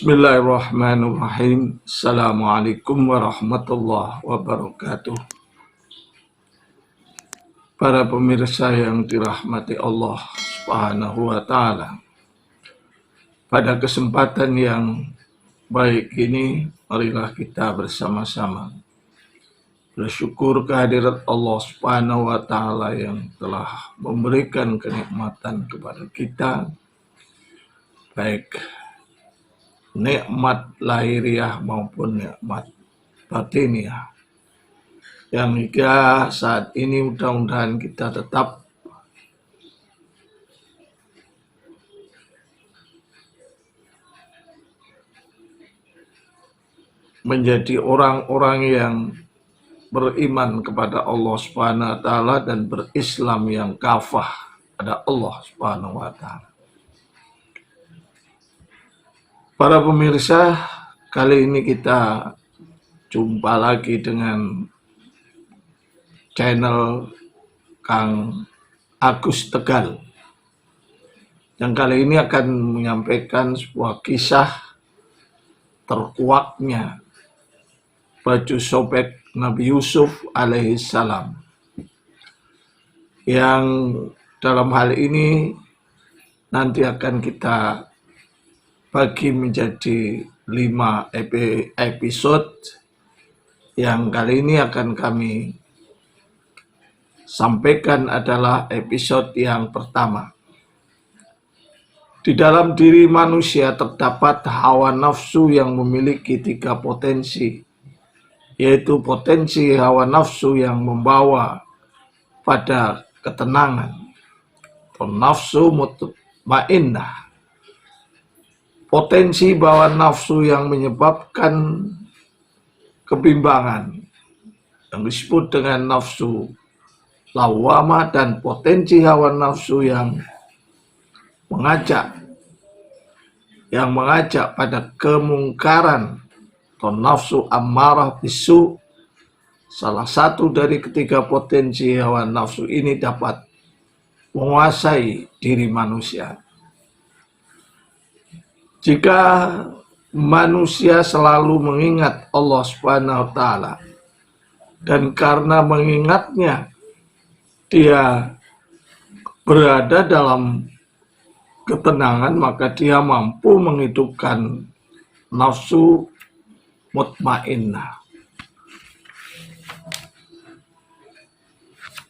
Bismillahirrahmanirrahim. Assalamualaikum warahmatullahi wabarakatuh. Para pemirsa yang dirahmati Allah Subhanahu wa Ta'ala, pada kesempatan yang baik ini, marilah kita bersama-sama bersyukur kehadirat Allah Subhanahu wa Ta'ala yang telah memberikan kenikmatan kepada kita, baik nikmat lahiriah maupun nikmat batiniah, yang hingga saat ini mudah-mudahan kita tetap menjadi orang-orang yang beriman kepada Allah Subhanahu wa Ta'ala dan berislam yang kafah pada Allah Subhanahu wa Ta'ala. Para pemirsa, kali ini kita jumpa lagi dengan channel Kang Agus Tegal, yang kali ini akan menyampaikan sebuah kisah terkuaknya baju sobek Nabi Yusuf alaihissalam, yang dalam hal ini nanti akan kita bagi menjadi 5 episode, yang kali ini akan kami sampaikan adalah episode yang pertama. Di dalam diri manusia terdapat hawa nafsu yang memiliki 3 potensi, yaitu potensi hawa nafsu yang membawa pada ketenangan atau nafsu mutmainnah, potensi bawah nafsu yang menyebabkan kebimbangan yang disebut dengan nafsu lawamah, dan potensi hawa nafsu yang mengajak pada kemungkaran atau nafsu ammarah bisu. Salah satu dari ketiga potensi hawa nafsu ini dapat menguasai diri manusia. Jika manusia selalu mengingat Allah Subhanahu wa Ta'ala, dan karena mengingatnya dia berada dalam ketenangan, maka dia mampu menghidupkan nafsu mutmainnah.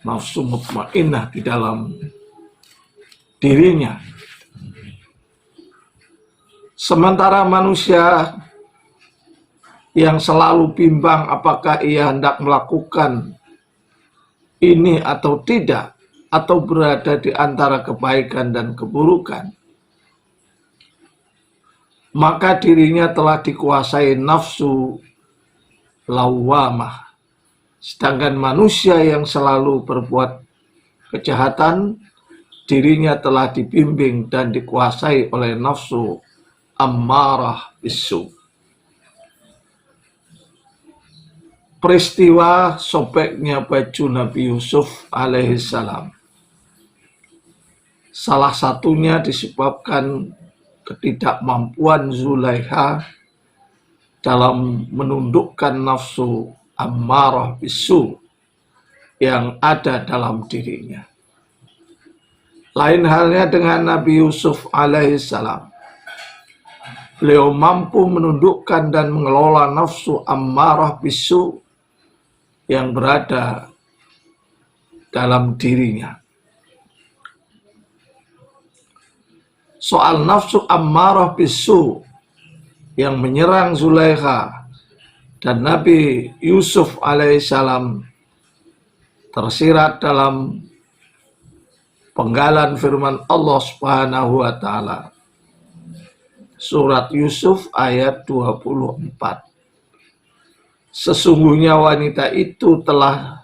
Nafsu mutmainnah di dalam dirinya. Sementara manusia yang selalu bimbang apakah ia hendak melakukan ini atau tidak, atau berada di antara kebaikan dan keburukan, maka dirinya telah dikuasai nafsu lawamah. Sedangkan manusia yang selalu berbuat kejahatan, dirinya telah dibimbing dan dikuasai oleh nafsu ammarah bisu. Peristiwa sobeknya baju Nabi Yusuf alaihissalam, salah satunya disebabkan ketidakmampuan Zulaikha dalam menundukkan nafsu ammarah bisu yang ada dalam dirinya. Lain halnya dengan Nabi Yusuf alaihissalam. Beliau mampu menundukkan dan mengelola nafsu ammarah bisu yang berada dalam dirinya. Soal nafsu ammarah bisu yang menyerang Zulaikha dan Nabi Yusuf alaihissalam tersirat dalam penggalan firman Allah Subhanahu wa Ta'ala, Surat Yusuf ayat 24. Sesungguhnya wanita itu telah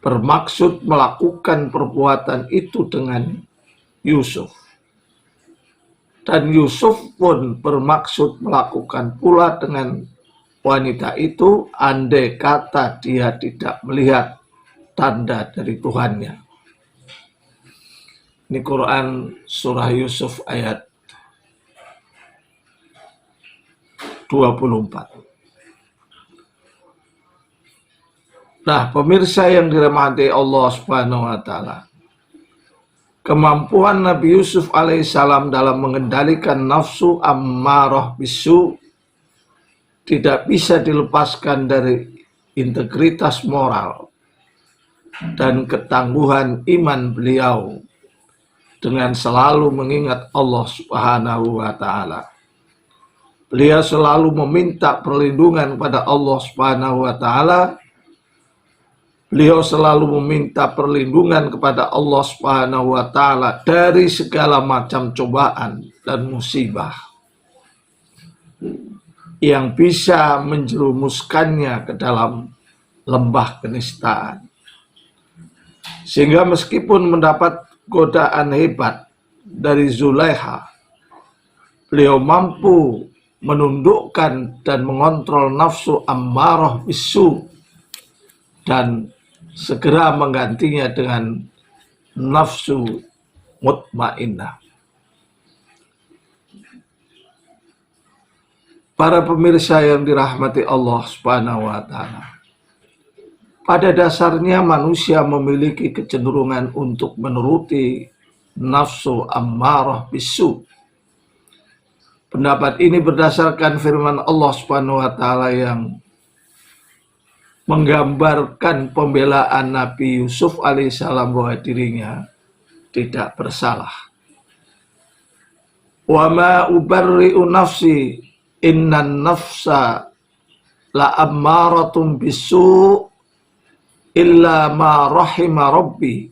bermaksud melakukan perbuatan itu dengan Yusuf, dan Yusuf pun bermaksud melakukan pula dengan wanita itu, andai kata dia tidak melihat tanda dari Tuhannya. Ini Quran surah Yusuf ayat 24. Nah, pemirsa yang dirahmati Allah Subhanahu wa taala, kemampuan Nabi Yusuf alaihissalam dalam mengendalikan nafsu ammarah bisu tidak bisa dilepaskan dari integritas moral dan ketangguhan iman beliau dengan selalu mengingat Allah Subhanahu wa taala. Beliau selalu meminta perlindungan pada Allah Subhanahu wa taala. Beliau selalu meminta perlindungan kepada Allah Subhanahu wa taala dari segala macam cobaan dan musibah yang bisa menjerumuskannya ke dalam lembah kenistaan. Sehingga meskipun mendapat godaan hebat dari Zulaikha, beliau mampu menundukkan dan mengontrol nafsu ammarah bisu dan segera menggantinya dengan nafsu mutmainnah. Para pemirsa yang dirahmati Allah Subhanahu wa taala, pada dasarnya manusia memiliki kecenderungan untuk menuruti nafsu ammarah bisu. Pendapat ini berdasarkan firman Allah Subhanahu wa taala yang menggambarkan pembelaan Nabi Yusuf alaihissalam bahwa dirinya tidak bersalah. Wa ma ubarri'u nafsi innan nafsa la ammaratun bisu illa ma rahima rabbi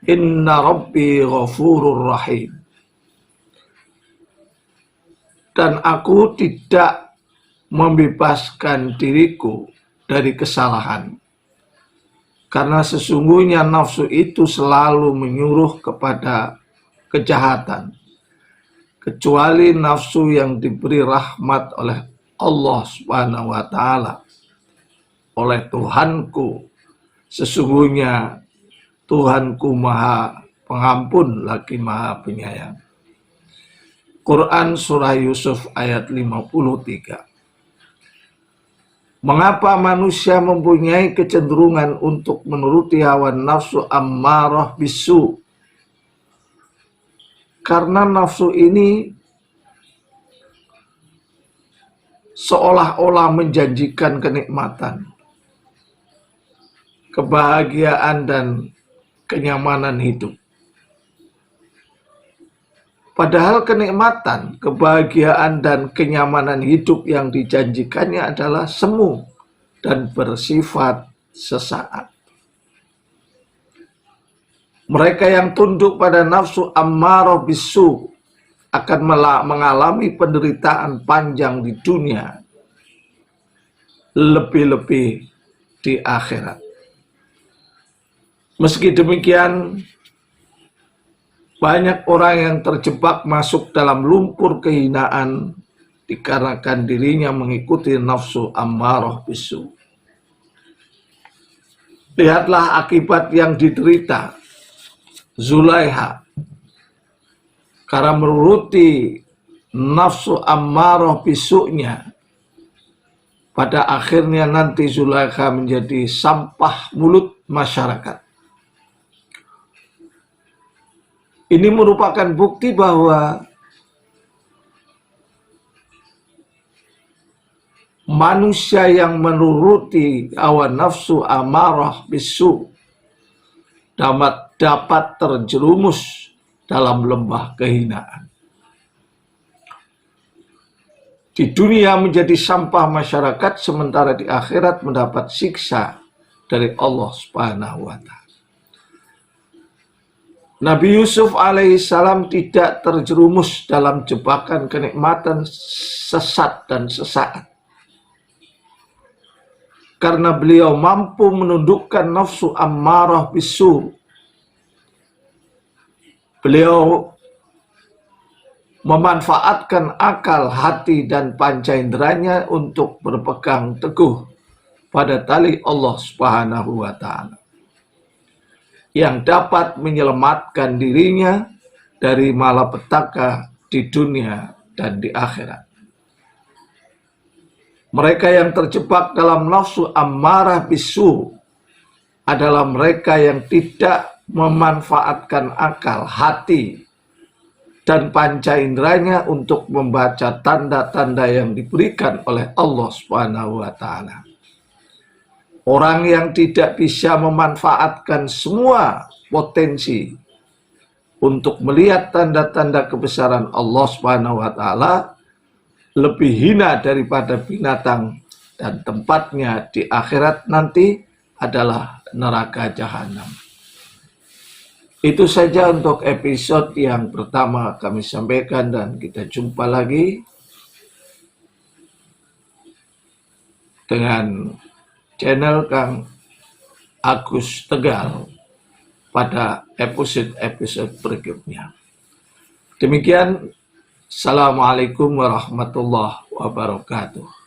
inna rabbi ghafurur rahim. Dan aku tidak membebaskan diriku dari kesalahan, karena sesungguhnya nafsu itu selalu menyuruh kepada kejahatan, kecuali nafsu yang diberi rahmat oleh Allah Subhanahu wa taala, oleh Tuhanku. Sesungguhnya Tuhanku Maha Pengampun lagi Maha Penyayang. Quran Surah Yusuf ayat 53. Mengapa manusia mempunyai kecenderungan untuk menuruti hawa nafsu ammarah bisu? Karena nafsu ini seolah-olah menjanjikan kenikmatan, kebahagiaan, dan kenyamanan hidup. Padahal kenikmatan, kebahagiaan, dan kenyamanan hidup yang dijanjikannya adalah semu dan bersifat sesaat. Mereka yang tunduk pada nafsu ammarah bisu akan mengalami penderitaan panjang di dunia, lebih-lebih di akhirat. Meski demikian, banyak orang yang terjebak masuk dalam lumpur kehinaan dikarenakan dirinya mengikuti nafsu ammarah bisu. Lihatlah akibat yang diderita Zulaikha karena menuruti nafsu ammarah bisunya. Pada akhirnya nanti Zulaikha menjadi sampah mulut masyarakat. Ini merupakan bukti bahwa manusia yang menuruti hawa nafsu amarah bisu dapat terjerumus dalam lembah kehinaan. Di dunia menjadi sampah masyarakat, sementara di akhirat mendapat siksa dari Allah Subhanahu wa taala. Nabi Yusuf alaihissalam tidak terjerumus dalam jebakan kenikmatan sesat dan sesaat, karena beliau mampu menundukkan nafsu ammarah bisu. Beliau memanfaatkan akal, hati, dan panca inderanya untuk berpegang teguh pada tali Allah Subhanahu wa taala, yang dapat menyelamatkan dirinya dari malapetaka di dunia dan di akhirat. Mereka yang terjebak dalam nafsu ammarah bisu adalah mereka yang tidak memanfaatkan akal, hati, dan panca inderanya untuk membaca tanda-tanda yang diberikan oleh Allah Subhanahu wa Ta'ala. Orang yang tidak bisa memanfaatkan semua potensi untuk melihat tanda-tanda kebesaran Allah Subhanahu wa Ta'ala lebih hina daripada binatang, dan tempatnya di akhirat nanti adalah neraka jahanam. Itu saja untuk episode yang pertama kami sampaikan, dan kita jumpa lagi dengan channel Kang Agus Tegal pada episode-episode berikutnya. Demikian, Assalamualaikum warahmatullahi wabarakatuh.